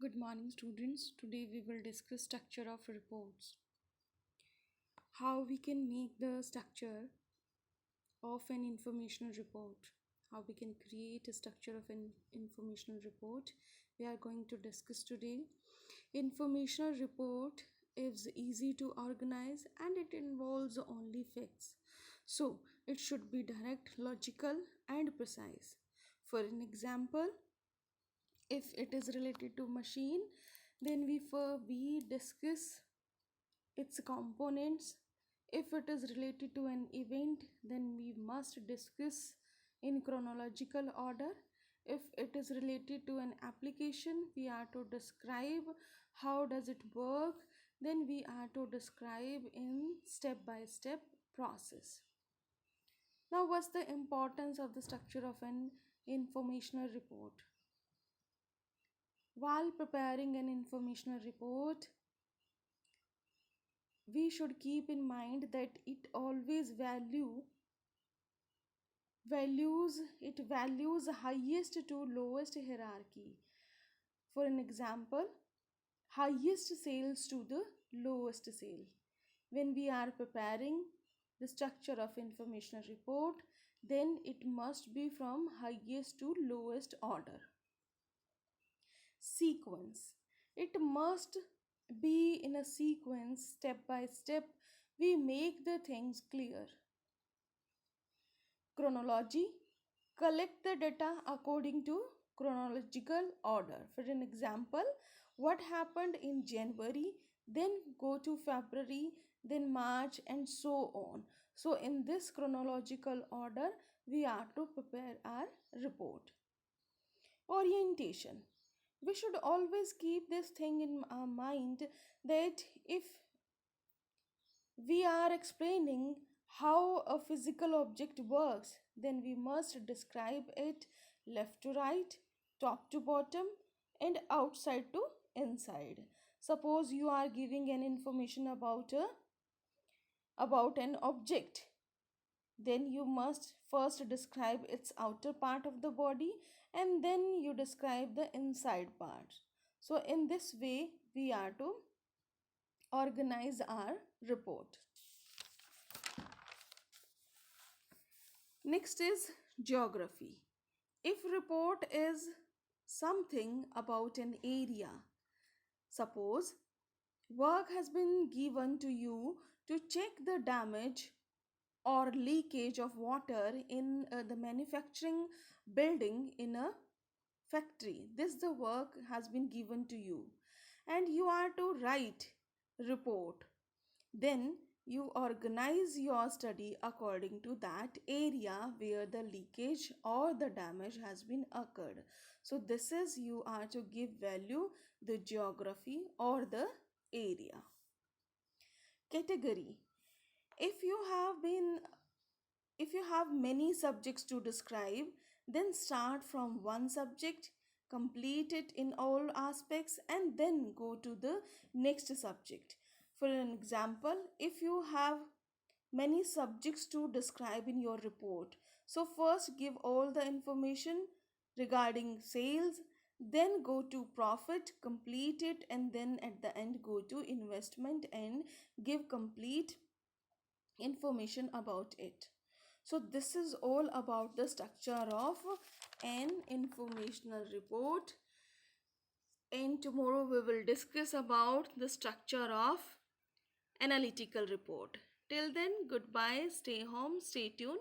Good morning, students. Today we will discuss structure of reports. How we can make the structure of an informational report. How we can create a structure of an informational report. We are going to discuss today. Informational report is easy to organize and it involves only facts. So it should be direct, logical, and precise. For an example, if it is related to machine, then we discuss its components. If it is related to an event, then we must discuss in chronological order. If it is related to an application, we are to describe how does it work, then we are to describe in step by step process. Now, what's the importance of the structure of an informational report? While preparing an informational report, we should keep in mind that it always values highest to lowest hierarchy. For an example, highest sales to the lowest sale. When we are preparing the structure of informational report, then it must be from highest to lowest order. Sequence. It must be in a sequence, step by step. We make the things clear. Chronology. Collect the data according to chronological order. For an example, what happened in January, then go to February, then March, and so on. So in this chronological order, we are to prepare our report. Orientation. We should always keep this thing in our mind that if we are explaining how a physical object works, then we must describe it left to right, top to bottom, and outside to inside. Suppose you are giving an information about an object, then you must first describe its outer part of the body and then you describe the inside part. So in this way we are to organize our report. Next is geography. If report is something about an area, suppose work has been given to you to check the damage or leakage of water in the manufacturing building in a factory. This the work has been given to you and you are to write report. Then you organize your study according to that area where the leakage or the damage has been occurred. So this is you are to give value the geography or the area. Category. If you have been if you have many subjects to describe, then start from one subject, complete it in all aspects, and then go to the next subject. For an example, if you have many subjects to describe in your report, so first give all the information regarding sales, then go to profit, complete it, and then at the end go to investment and give complete information about it. So this is all about the structure of an informational report, and tomorrow we will discuss about the structure of analytical report. Till then, goodbye, stay home, stay tuned.